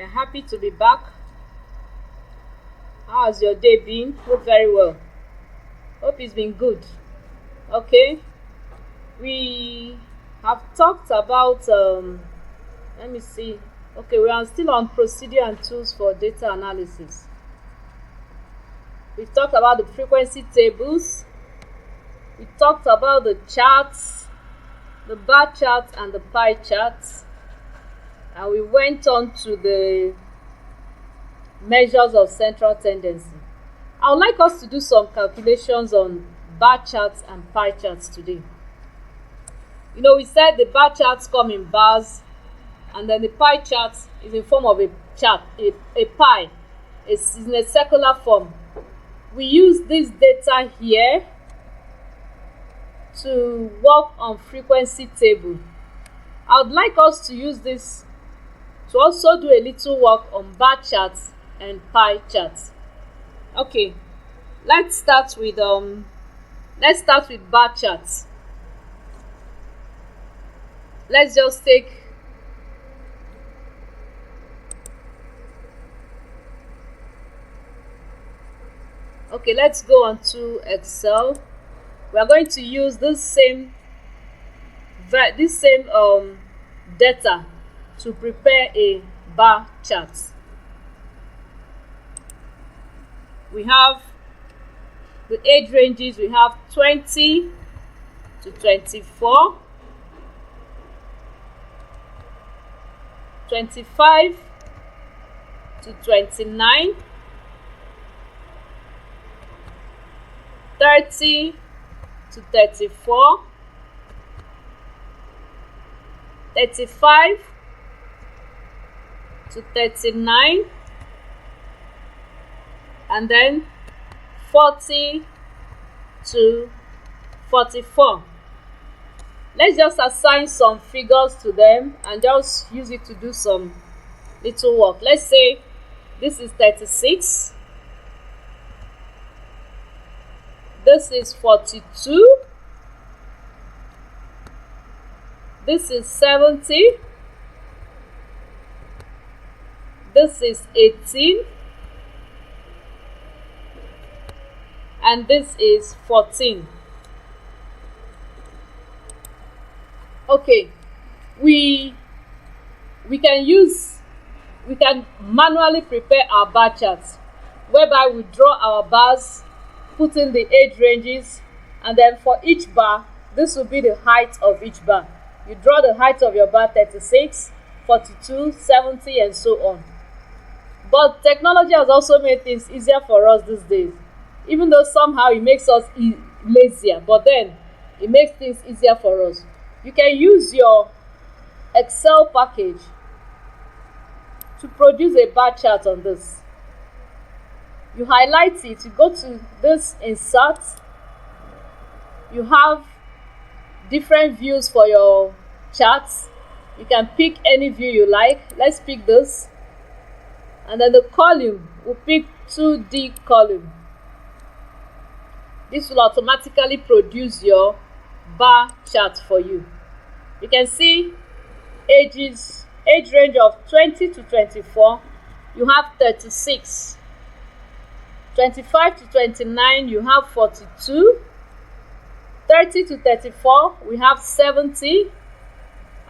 We're happy to be back. How has your day been? Hope very well. Hope it's been good. Okay, we have talked about let me see. Okay, we are still on procedure and tools for data analysis. We've talked about the frequency tables. We talked about the charts, the bar charts and the pie charts. And we went on to the measures of central tendency. I would like us to do some calculations on bar charts and pie charts today. We said the bar charts come in bars, and then the pie chart is in form of a chart, a pie. It's in a circular form. We use this data here to work on frequency table. I would like us to use this to also do a little work on bar charts and pie charts. Okay, let's start with bar charts. Let's just take let's go on to Excel. We are going to use this same data to prepare a bar chart. We have the age ranges. We have 20 to 24, 25 to 29, 30 to 34, 35 to 39, and then 40 to 44. Let's just assign some figures to them and just use it to do some little work. Let's say this is 36, this is 42, this is 70, this is 18, and this is 14. Okay, we can manually prepare our bar charts, whereby we draw our bars, put in the age ranges, and then for each bar, this will be the height of each bar. You draw the height of your bar: 36, 42, 70, and so on. But technology has also made things easier for us these days, even though somehow it makes us lazier, but then it makes things easier for us. You can use your Excel package to produce a bar chart on this. You highlight it, you go to this insert, you have different views for your charts. You can pick any view you like. Let's pick this, and then the column, we'll pick 2D column. This will automatically produce your bar chart for you. You can see age range of 20 to 24, you have 36. 25 to 29, you have 42. 30 to 34, we have 70.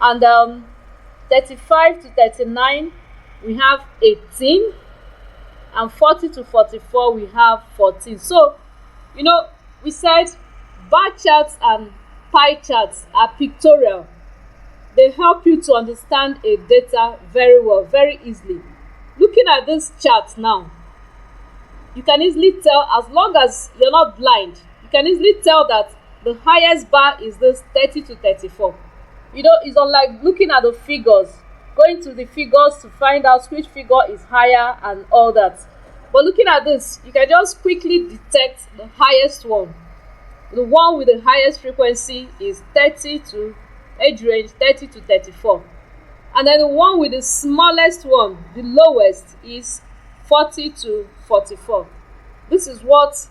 And 35 to 39, we have 18. And 40 to 44, we have 14. So, we said bar charts and pie charts are pictorial. They help you to understand a data very well, very easily. Looking at this chart now, you can easily tell, as long as you're not blind, you can easily tell that the highest bar is this 30 to 34. It's unlike looking at the figures, going to the figures to find out which figure is higher and all that. But looking at this, you can just quickly detect the highest one. The one with the highest frequency is 30 to age range 30 to 34. And then the one with the smallest one, the lowest, is 40 to 44. This is what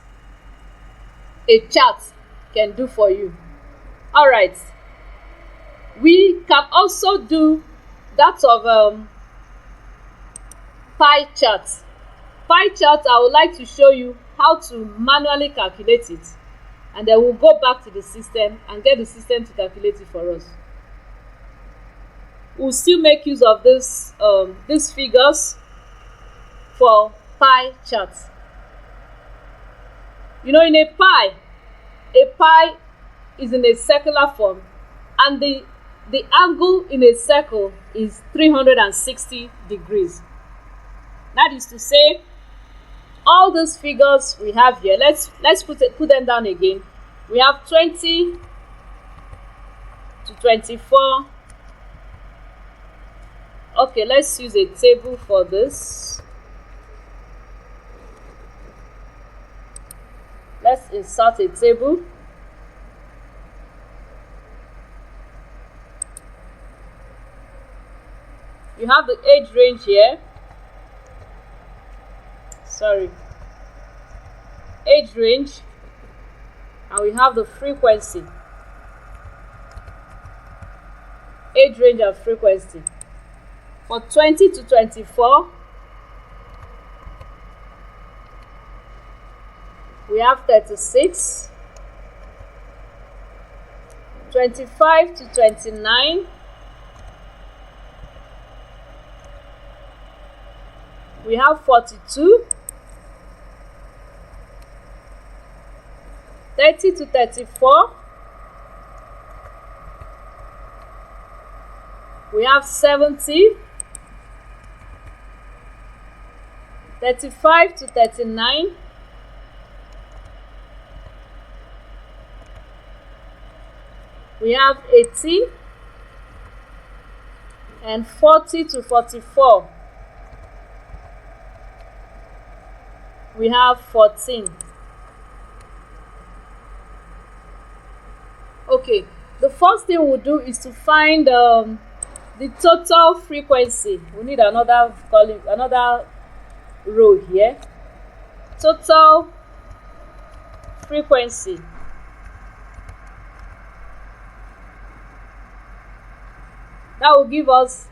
a chart can do for you. All right. We can also do that of pie chart. Pie chart, I would like to show you how to manually calculate it, and then we'll go back to the system and get the system to calculate it for us. We'll still make use of these figures for pie charts. You know, in a pie is in a circular form, and the angle in a circle is 360 degrees. That is to say, all those figures we have here, let's put them down again. We have 20 to 24. Okay, let's use a table for this. Let's insert a table. You have the age range here. Age range, and we have the frequency. Age range and frequency. For 20 to 24, we have 36. 25 to 29, we have 42. 30 to 34, we have 70. 35 to 39, we have 80, and 40 to 44, we have 14. Okay, the first thing we'll do is to find the total frequency. We need another row here. Total frequency. That will give us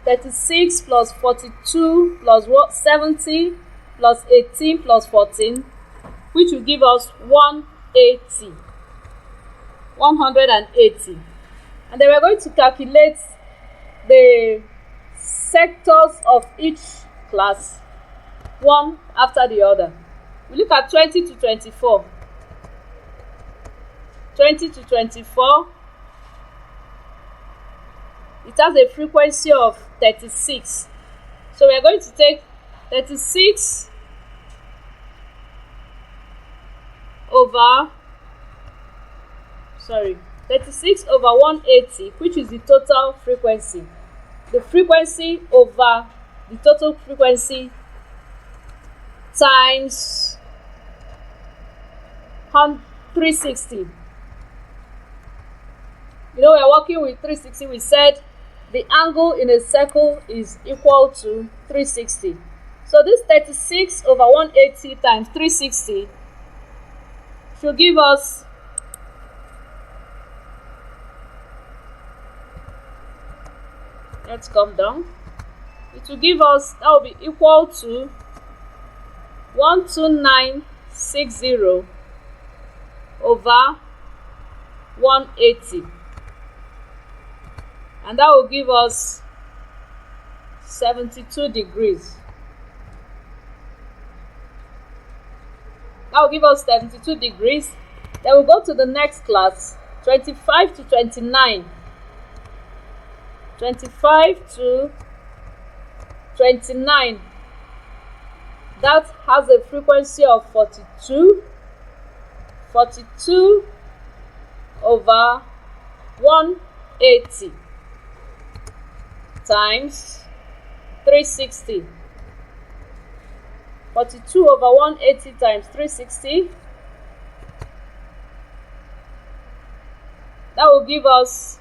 36 plus 42 plus 70 plus 18 plus 14, which will give us 180. 180. And then we're going to calculate the sectors of each class, one after the other. We look at 20 to 24. 20 to 24, it has a frequency of 36. So we are going to take 36 over 180, which is the total frequency. The frequency over the total frequency times 360. You know, we're working with 360. We said the angle in a circle is equal to 360. So this 36 over 180 times 360 should give us 12960 over 180, and that will give us 72 degrees. That will give us 72 degrees. Then we'll go to the next class, 25 to 29. 25 to 29, that has a frequency of 42. 42 over 180 times 360. 42 over 180 times 360, that will give us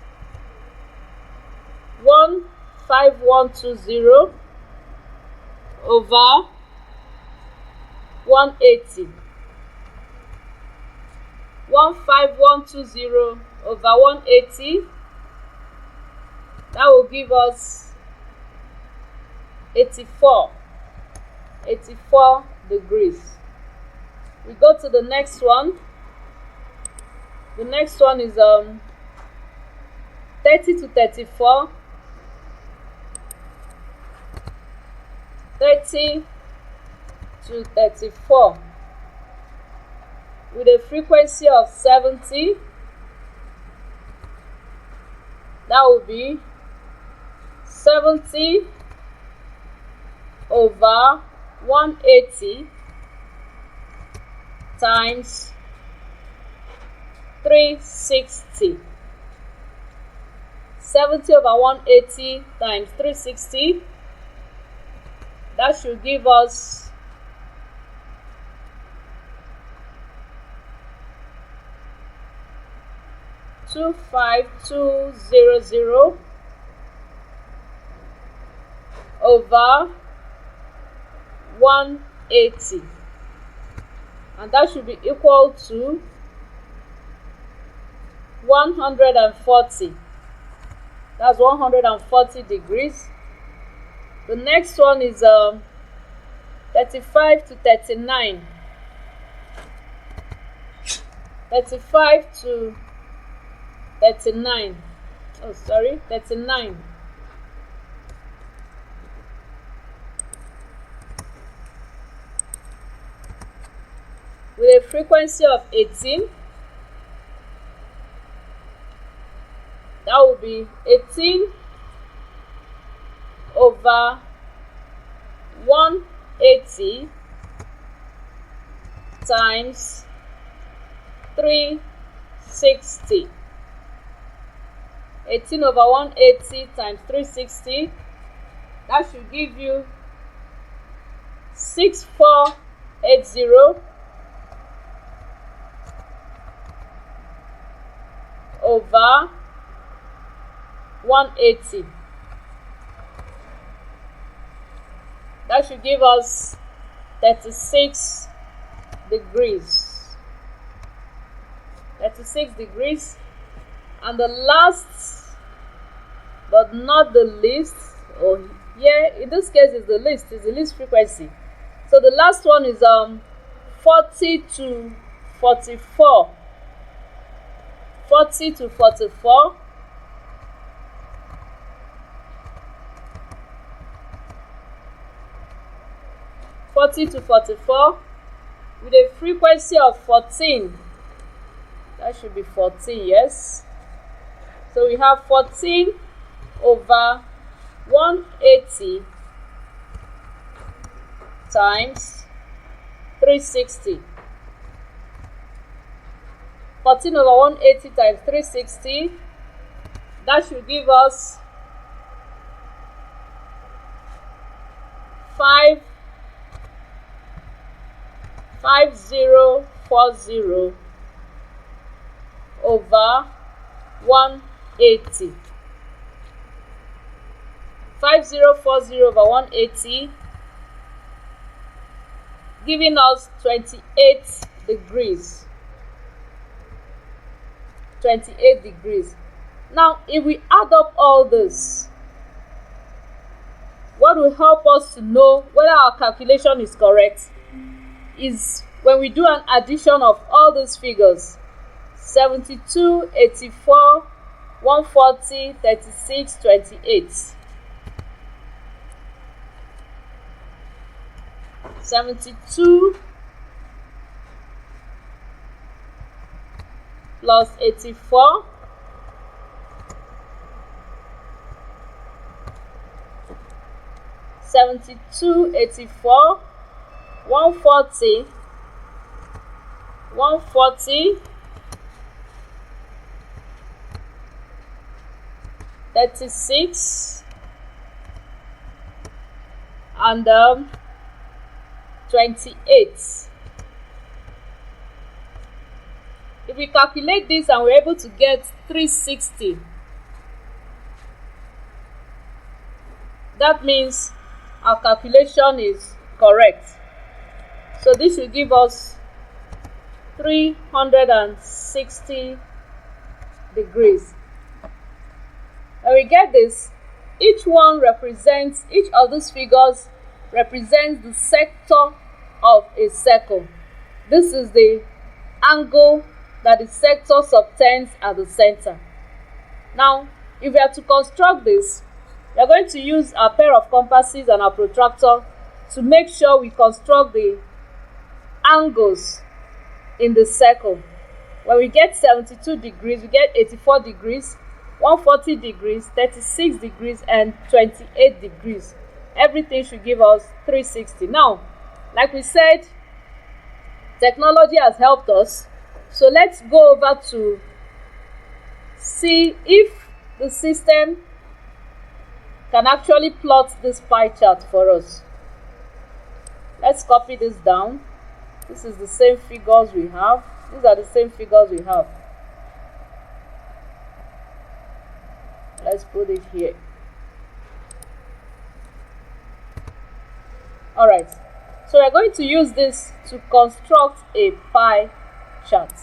15120 over 180. 15120 over 180, that will give us 84. 84 degrees. We go to the next one. The next one is 30 to 34. 30 to 34 with a frequency of 70. That will be 70 over 180 times 360. 70 over 180 times 360. That should give us 25200 over 180, and that should be equal to 140. That's 140 degrees. The next one is 35 to 39. 35 to 39. Oh, sorry, 39. With a frequency of 18. That will be 18 over 180 times 360. 18 over 180 times 360. That should give you 6480 over 180. That should give us 36 degrees. 36 degrees. And the last but not the least, in this case is the least frequency. So the last one is 40 to 44. 40 to 44. 40 to 44 with a frequency of 14. That should be 14, yes. So we have 14 over 180 times 360. 14 over 180 times 360. That should give us 5040 over 180. 5040 over 180, giving us 28 degrees. 28 degrees. Now, if we add up all this, what will help us to know whether our calculation is correct is when we do an addition of all those figures: 72, 84, 140, 36, 28. 72 plus 84 72, 84, 140, 36, and 28. If we calculate this and we're able to get 360, that means our calculation is correct. So this will give us 360 degrees. When we get this, each of these figures represents the sector of a circle. This is the angle that the sector subtends at the center. Now, if we are to construct this, we are going to use our pair of compasses and our protractor to make sure we construct the angles in the circle. When we get 72 degrees, we get 84 degrees, 140 degrees, 36 degrees, and 28 degrees. Everything should give us 360. Now, like we said, technology has helped us. So let's go over to see if the system can actually plot this pie chart for us. Let's copy this down. This is the same figures we have. These are the same figures we have. Let's put it here. Alright, so we're going to use this to construct a pie chart.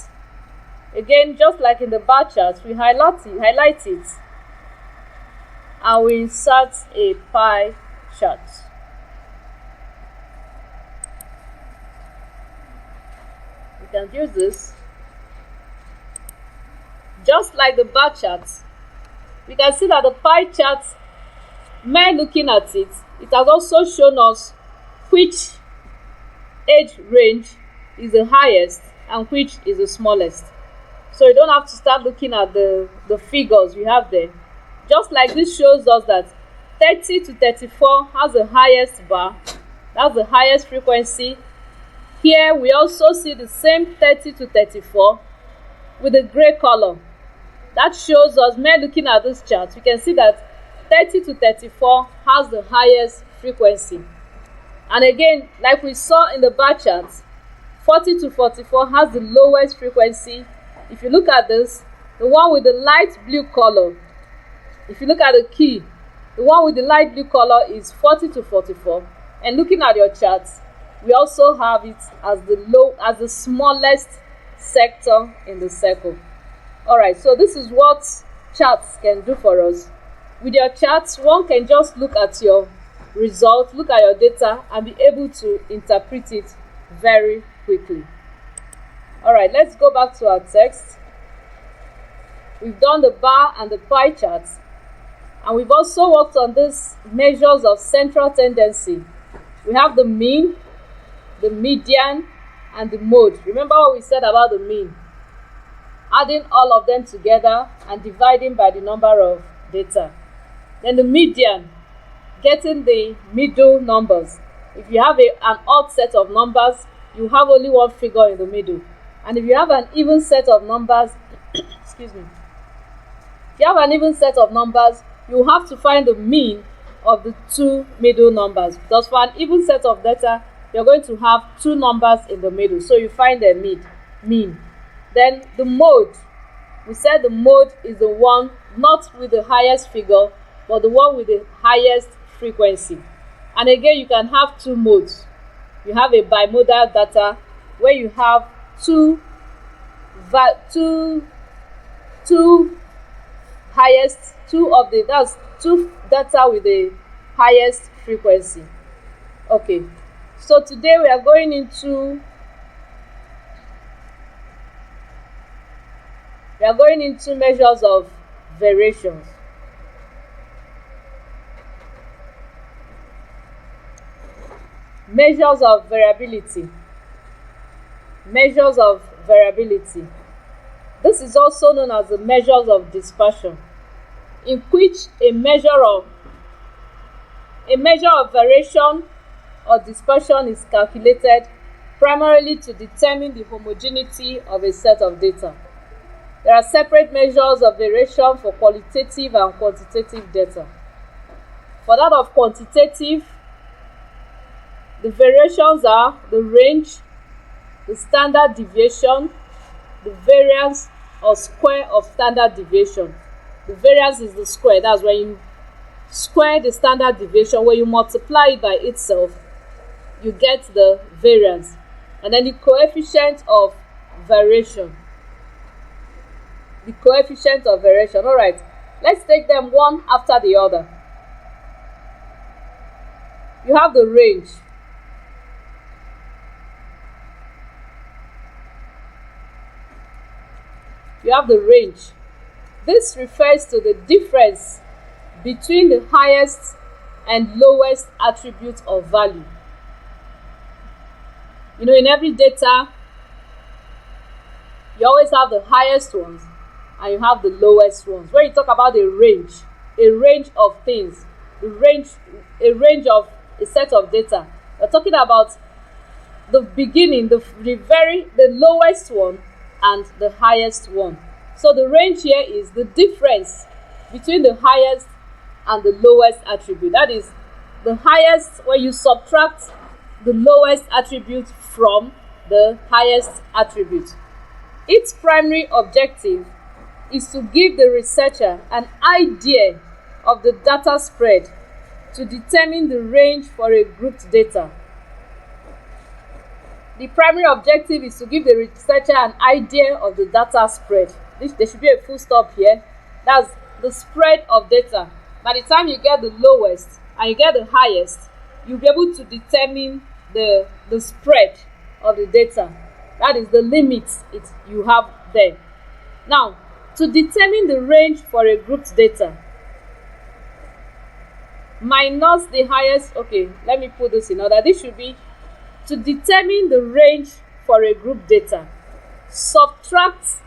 Again, just like in the bar chart, we highlight it and we insert a pie chart. We can use this. Just like the bar chart, we can see that the pie chart, when looking at it, it has also shown us which age range is the highest and which is the smallest. So you don't have to start looking at the figures we have there. Just like this shows us that 30 to 34 has the highest bar, that's the highest frequency. Here we also see the same 30 to 34 with the gray color. That shows us, when looking at this chart, we can see that 30 to 34 has the highest frequency. And again, like we saw in the bar chart, 40 to 44 has the lowest frequency. If you look at this, the one with the light blue color, if you look at the key, the one with the light blue color is 40 to 44. And looking at your charts, we also have it as the smallest sector in the circle. Alright, so this is what charts can do for us. With your charts, one can just look at your results, look at your data, and be able to interpret it very quickly. Alright, let's go back to our text. We've done the bar and the pie charts, and we've also worked on these measures of central tendency. We have the mean, the median, and the mode. Remember what we said about the mean? Adding all of them together and dividing by the number of data. Then the median, getting the middle numbers. If you have an odd set of numbers, you have only one figure in the middle. And if you have an even set of numbers, excuse me, if you have an even set of numbers, you have to find the mean of the two middle numbers. Because for an even set of data, you're going to have two numbers in the middle. So you find the mean. Then the mode. We said the mode is the one not with the highest figure, but the one with the highest frequency. And again, you can have two modes. You have a bimodal data where you have two data with the highest frequency. Okay, so today we are going into measures of variations. Measures of variability. Measures of variability. This is also known as the measures of dispersion, in which a measure of variation or dispersion is calculated primarily to determine the homogeneity of a set of data. There are separate measures of variation for qualitative and quantitative data. For that of quantitative, the variations are the range, the standard deviation, the variance or square of standard deviation. The variance is the square. That's when you square the standard deviation. When you multiply it by itself, you get the variance. And then the coefficient of variation. The coefficient of variation. Alright, let's take them one after the other. you have the range. You have the range. This refers to the difference between the highest and lowest attribute of value. In every data, you always have the highest ones and you have the lowest ones. When you talk about a range of things, a range of a set of data, we're talking about the beginning, the lowest one and the highest one. So the range here is the difference between the highest and the lowest attribute. That is, the highest, when you subtract the lowest attribute from the highest attribute. Its primary objective is to give the researcher an idea of the data spread to determine the range for a grouped data. The primary objective is to give the researcher an idea of the data spread. There should be a full stop here. That's the spread of data. By the time you get the lowest and you get the highest, you'll be able to determine the spread of the data. That is the limits you have there. Now, to determine the range for a grouped data, minus the highest, okay, let me put this in order. This should be to determine the range for a group data. Subtract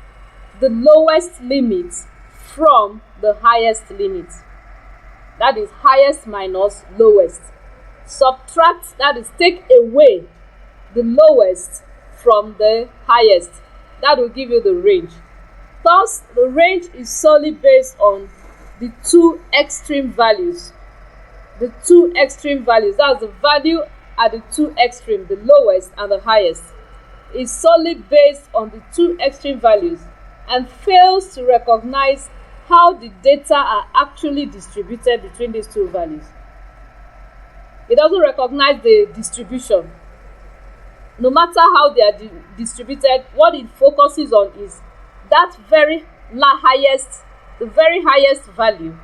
the lowest limit from the highest limit. That is highest minus lowest. Subtract, that is take away the lowest from the highest. That will give you the range. Thus, the range is solely based on the two extreme values. The two extreme values, that's the value at the two extremes, the lowest and the highest, is solely based on the two extreme values and fails to recognize how the data are actually distributed between these two values. It doesn't recognize the distribution. No matter how they are distributed, what it focuses on is that the very highest value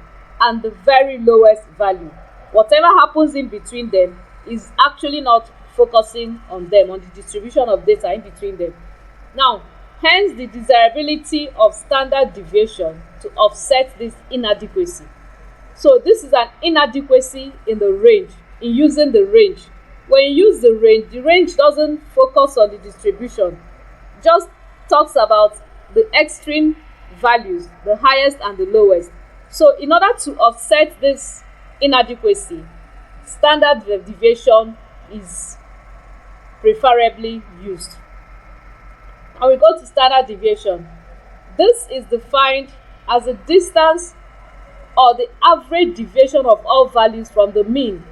and the very lowest value. Whatever happens in between them is actually not focusing on them, on the distribution of data in between them. Now, hence the desirability of standard deviation to offset this inadequacy. So this is an inadequacy in the range, in using the range. When you use the range doesn't focus on the distribution, just talks about the extreme values, the highest and the lowest. So in order to offset this inadequacy, standard deviation is preferably used. And we go to standard deviation. This is defined as the distance or the average deviation of all values from the mean.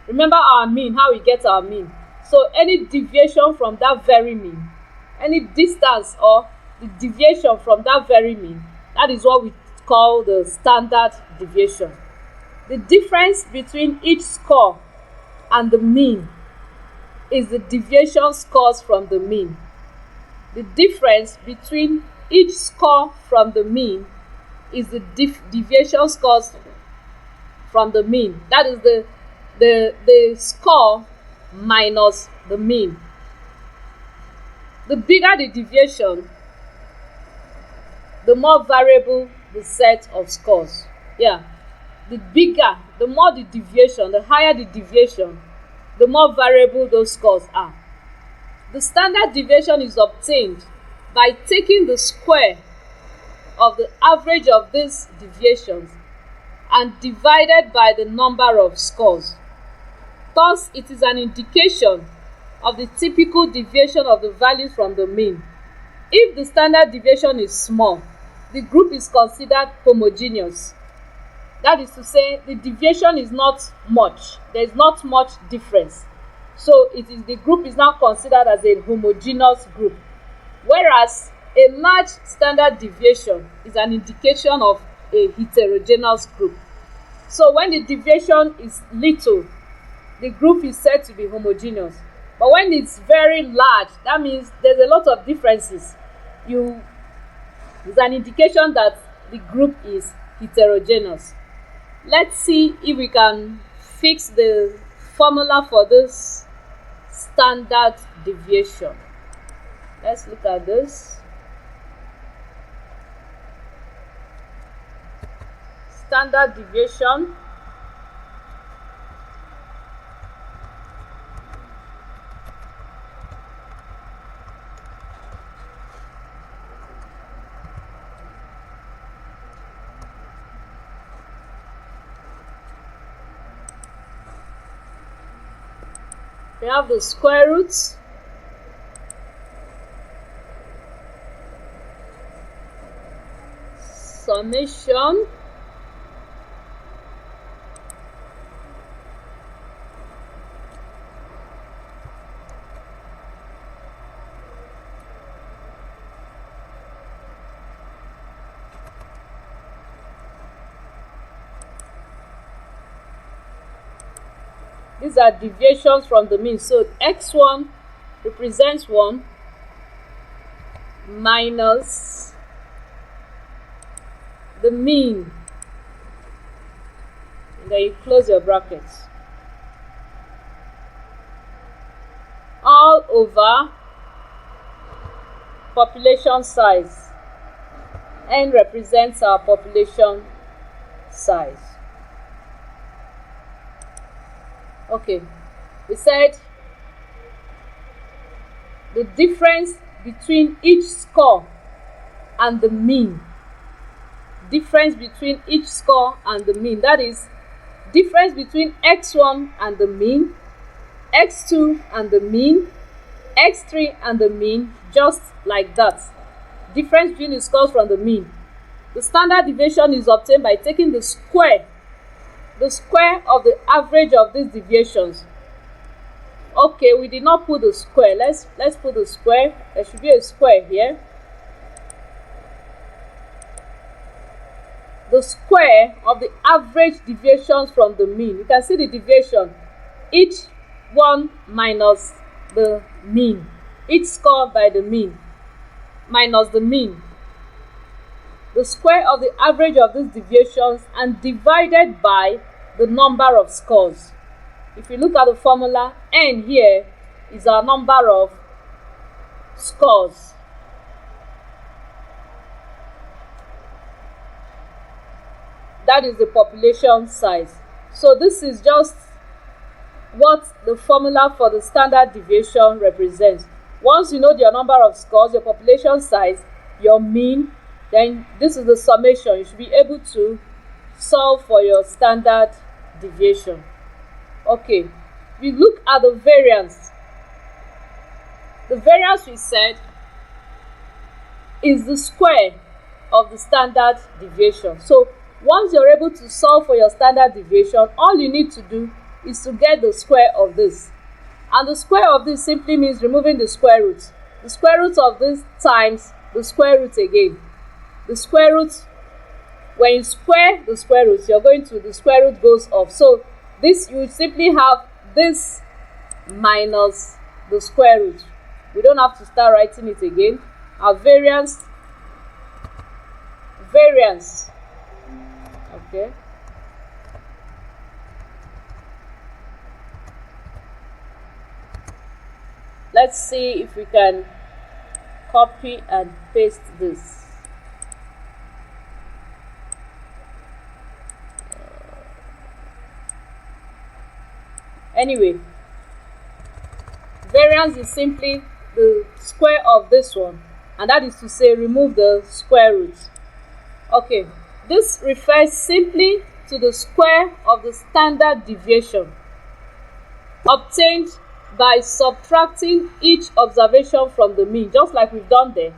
Remember our mean, how we get our mean. So any deviation from that very mean, any distance or the deviation from that very mean, that is what we call the standard deviation. The difference between each score and the mean is the deviation scores from the mean. The difference between each score from the mean is the deviation scores from the mean. That is the score minus the mean. The bigger the deviation, the more variable the set of scores. Yeah. The more the deviation, the higher the deviation, the more variable those scores are. The standard deviation is obtained by taking the square of the average of these deviations and divided by the number of scores. Thus, it is an indication of the typical deviation of the values from the mean. If the standard deviation is small, the group is considered homogeneous. That is to say, the deviation is not much. There is not much difference. So the group is now considered as a homogeneous group. Whereas a large standard deviation is an indication of a heterogeneous group. So when the deviation is little, the group is said to be homogeneous. But when it's very large, that means there's a lot of differences. It's an indication that the group is heterogeneous. Let's see if we can fix the formula for this standard deviation. Let's look at this. Standard deviation we have the square roots, summation, these are deviations from the mean. So x1 represents 1 minus the mean, and then you close your brackets, all over population size. N represents our population size. Okay, we said the difference between each score and the mean. Difference between each score and the mean. That is, difference between x1 and the mean, x2 and the mean, x3 and the mean, just like that. Difference between the scores from the mean. The standard deviation is obtained by taking the square of the average of these deviations. Okay, we did not put the square. Let's put the square. There should be a square here. The square of the average deviations from the mean. You can see the deviation, each one minus the mean, each score by the mean minus the mean. The square of the average of these deviations and divided by the number of scores. If you look at the formula, n here is our number of scores. That is the population size. So this is just what the formula for the standard deviation represents. Once you know your number of scores, your population size, your mean, then this is the summation. You should be able to solve for your standard deviation. Okay, we look at the variance. The variance, we said, is the square of the standard deviation. So once you're able to solve for your standard deviation, all you need to do is to get the square of this. And the square of this simply means removing the square root. The square root of this times the square root again. The square root, when you square the square root, the square root goes off. So this, you simply have this minus the square root. We don't have to start writing it again. Our variance, okay. Let's see if we can copy and paste this. Anyway, variance is simply the square of this one, and that is to say remove the square root. Okay, this refers simply to the square of the standard deviation obtained by subtracting each observation from the mean, just like we've done there.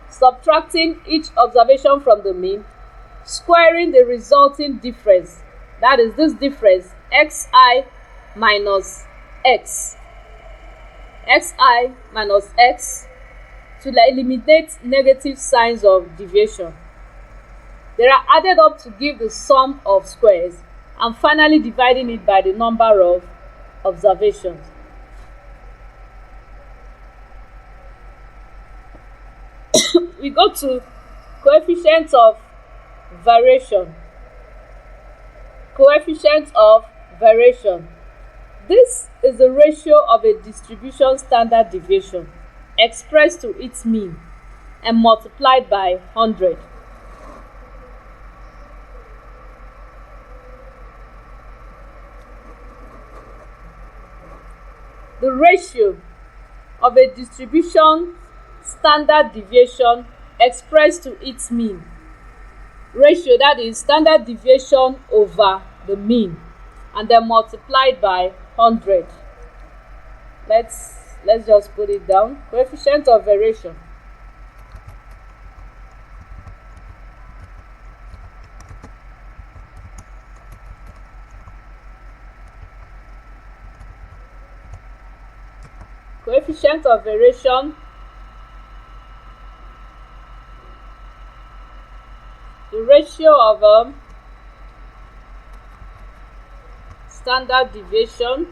Subtracting each observation from the mean, squaring the resulting difference. That is this difference, xi minus x. Xi minus x, to eliminate negative signs of deviation. They are added up to give the sum of squares, and finally dividing it by the number of observations. We go to coefficient of variation. Coefficient of Variation. This is the ratio of a distribution standard deviation expressed to its mean and multiplied by 100. The ratio of a distribution standard deviation expressed to its mean. Ratio, that is standard deviation over the mean, and then multiplied by 100. Let's just put it down. Coefficient of variation. Coefficient of variation, the ratio of standard deviation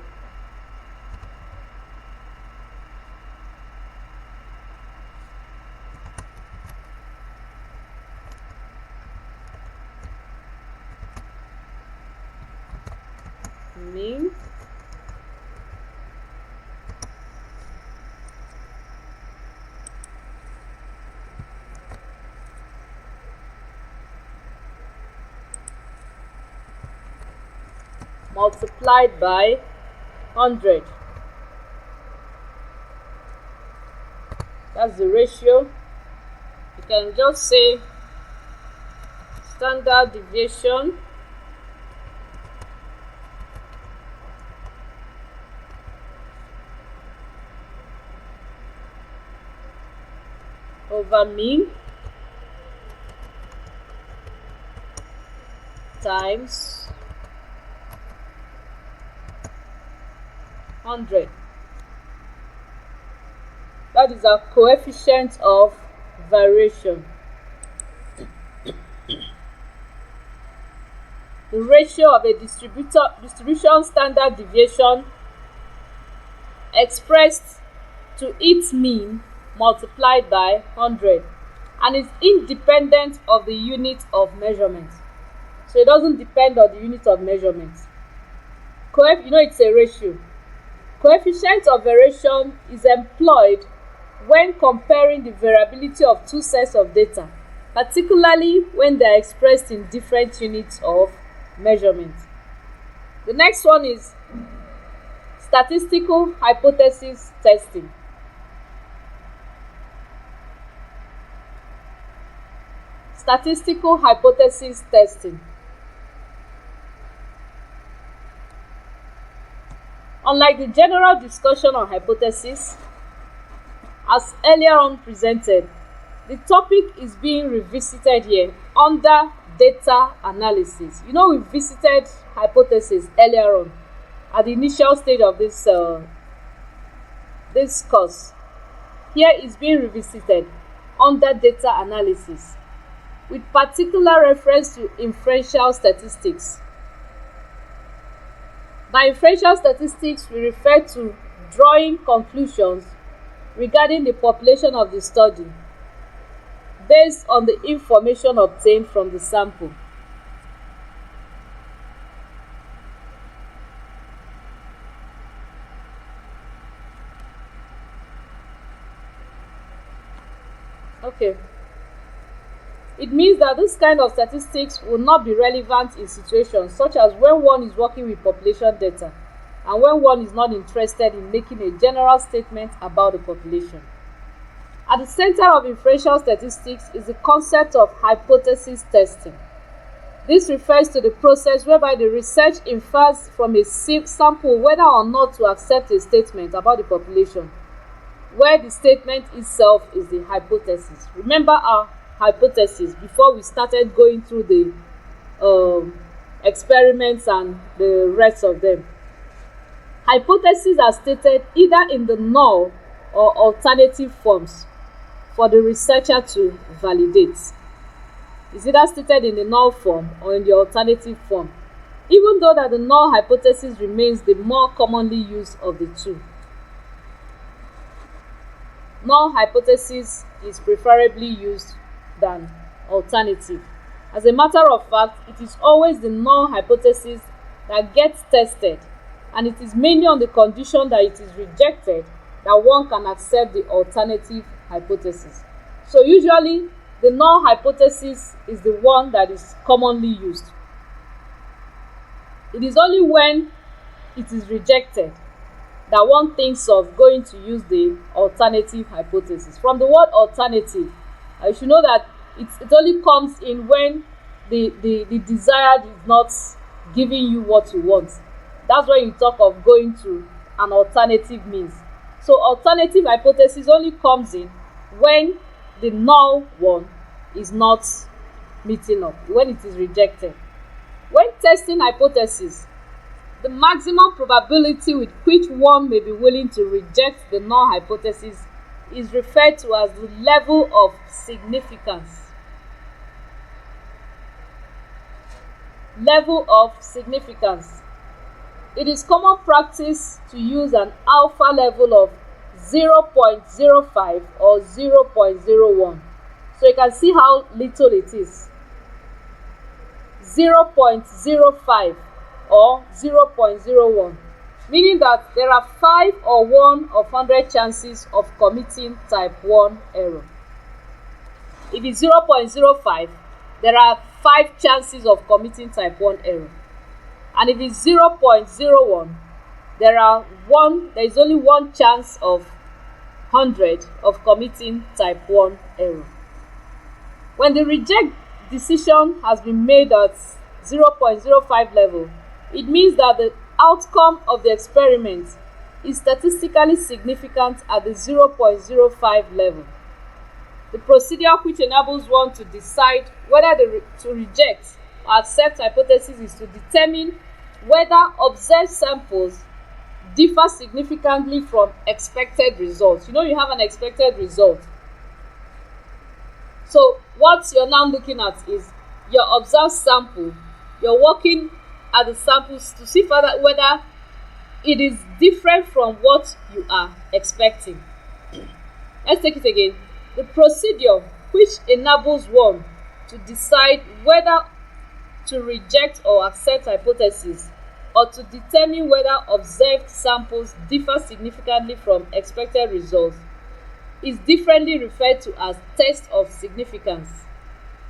mean multiplied by 100. That's the ratio. You can just say standard deviation over mean times 100. That is our coefficient of variation. The ratio of a distribution standard deviation expressed to its mean multiplied by 100, and is independent of the unit of measurement. So it doesn't depend on the unit of measurement. It's a ratio. Coefficient of variation is employed when comparing the variability of two sets of data, particularly when they are expressed in different units of measurement. The next one is statistical hypothesis testing. Statistical hypothesis testing. Unlike the general discussion on hypothesis, as earlier on presented, the topic is being revisited here under data analysis. We visited hypothesis earlier on at the initial stage of this course. Here is being revisited under data analysis, with particular reference to inferential statistics. By inferential statistics, we refer to drawing conclusions regarding the population of the study based on the information obtained from the sample. Okay. It means that this kind of statistics will not be relevant in situations such as when one is working with population data and when one is not interested in making a general statement about the population. At the center of inferential statistics is the concept of hypothesis testing. This refers to the process whereby the research infers from a sample whether or not to accept a statement about the population, where the statement itself is the hypothesis. Remember our hypothesis before we started going through the experiments and the rest of them. Hypotheses are stated either in the null or alternative forms for the researcher to validate. It's either stated in the null form or in the alternative form, even though that the null hypothesis remains the more commonly used of the two. Null hypothesis is preferably used than alternative. As a matter of fact, it is always the null hypothesis that gets tested, and it is mainly on the condition that it is rejected that one can accept the alternative hypothesis. So usually the null hypothesis is the one that is commonly used. It is only when it is rejected that one thinks of going to use the alternative hypothesis. From the word alternative, you should know that it only comes in when the desired is not giving you what you want. That's when you talk of going to an alternative means. So alternative hypothesis only comes in when the null one is not meeting up, when it is rejected. When testing hypothesis, the maximum probability with which one may be willing to reject the null hypothesis is referred to as the level of significance. Level of significance. It is common practice to use an alpha level of 0.05 or 0.01. So you can see how little it is. 0.05 or 0.01, meaning that there are 5 or 1 of 100 chances of committing type 1 error. If it's 0.05, there are 5 chances of committing type 1 error. And if it's 0.01, there is only 1 chance of 100 of committing type 1 error. When the reject decision has been made at 0.05 level, it means that the outcome of the experiment is statistically significant at the 0.05 level. The procedure which enables one to decide whether to reject or accept hypothesis is to determine whether observed samples differ significantly from expected results. You know, you have an expected result. So what you're now looking at is your observed sample. You're working at the samples to see further whether it is different from what you are expecting. Let's take it again. The procedure which enables one to decide whether to reject or accept hypothesis, or to determine whether observed samples differ significantly from expected results, is differently referred to as test of significance,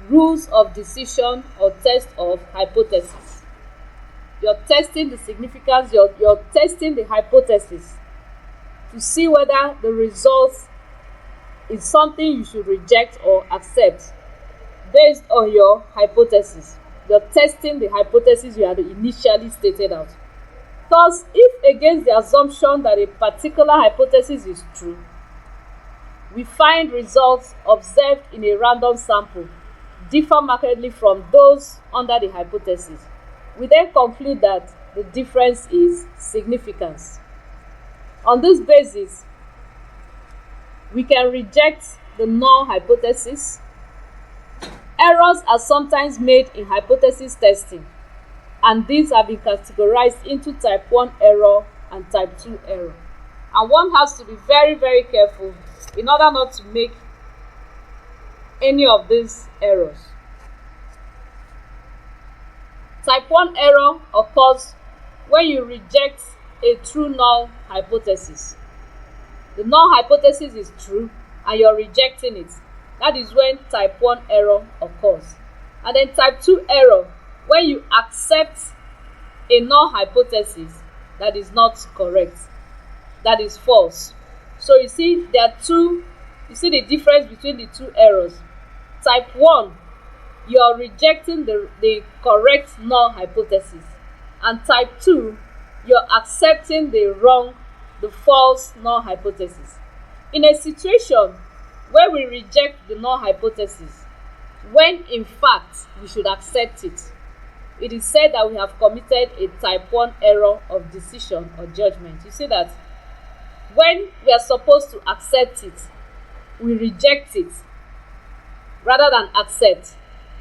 rules of decision, or test of hypothesis. You're testing the significance, you're testing the hypothesis to see whether the results is something you should reject or accept based on your hypothesis. You're testing the hypothesis you had initially stated out. Thus, if against the assumption that a particular hypothesis is true, we find results observed in a random sample differ markedly from those under the hypothesis, we then conclude that the difference is significance. On this basis, we can reject the null hypothesis. Errors are sometimes made in hypothesis testing, and these have been categorized into type 1 error and type 2 error. And one has to be very, very careful in order not to make any of these errors. Type 1 error occurs when you reject a true null hypothesis. The null hypothesis is true and you're rejecting it. That is when type 1 error occurs. And then type 2 error, when you accept a null hypothesis that is not correct, that is false. So you see you see the difference between the two errors. Type 1, you are rejecting the correct null hypothesis. And type 2, you're accepting the false null hypothesis. In a situation where we reject the null hypothesis, when in fact we should accept it, it is said that we have committed a type 1 error of decision or judgment. You see that when we are supposed to accept it, we reject it rather than accept.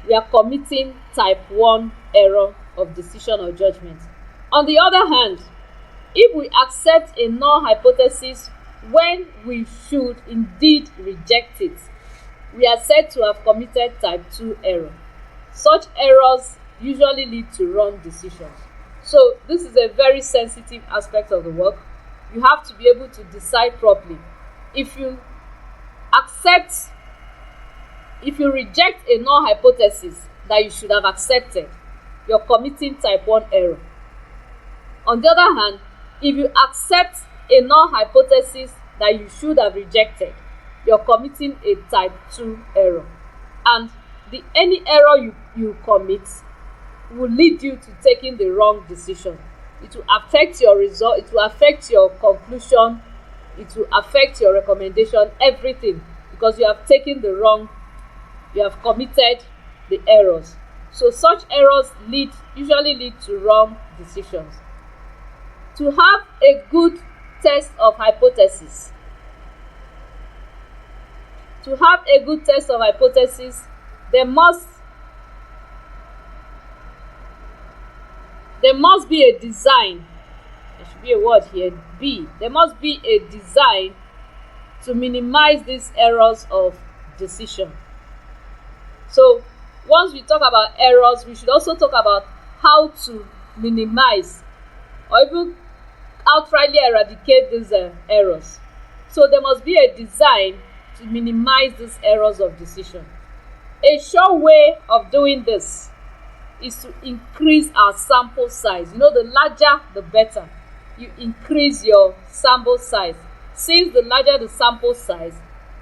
We are committing type 1 error of decision or judgment. On the other hand, if we accept a null hypothesis when we should indeed reject it, we are said to have committed type 2 error. Such errors usually lead to wrong decisions. So this is a very sensitive aspect of the work. You have to be able to decide properly. If you reject a null hypothesis that you should have accepted, you're committing type 1 error. On the other hand, if you accept a null hypothesis that you should have rejected, you're committing a type 2 error. And any error you commit will lead you to taking the wrong decision. It will affect your result, it will affect your conclusion, it will affect your recommendation, everything, because you have committed the errors. So such errors usually lead to wrong decisions. To have a good test of hypothesis, there must be a design. There should be a word here, B. There must be a design to minimize these errors of decision. So once we talk about errors, we should also talk about how to minimize or even outrightly eradicate these errors. So there must be a design to minimize these errors of decision. A sure way of doing this is to increase our sample size. The larger the better. You increase your sample size. Since the larger the sample size,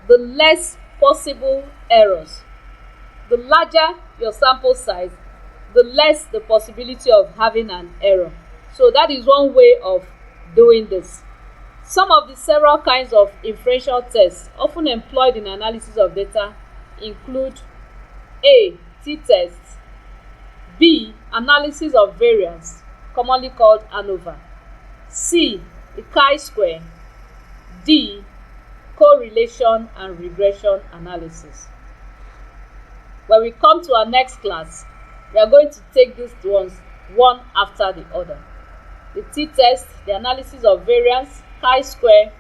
the less possible errors. The larger your sample size, the less the possibility of having an error. So that is one way of doing this. Some of the several kinds of inferential tests often employed in analysis of data include A. T-tests, B. Analysis of variance, commonly called ANOVA, C. The chi-square, D. Correlation and regression analysis. When we come to our next class, we are going to take these ones one after the other. The t-test, the analysis of variance, chi-square,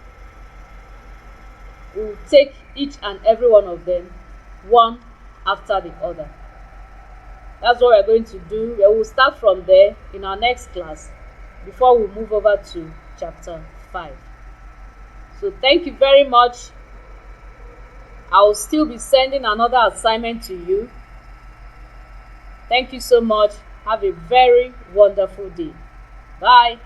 we will take each and every one of them one after the other. That's what we're going to do. We will start from there in our next class before we move over to chapter 5. So thank you very much. I will still be sending another assignment to you. Thank you so much. Have a very wonderful day. Bye.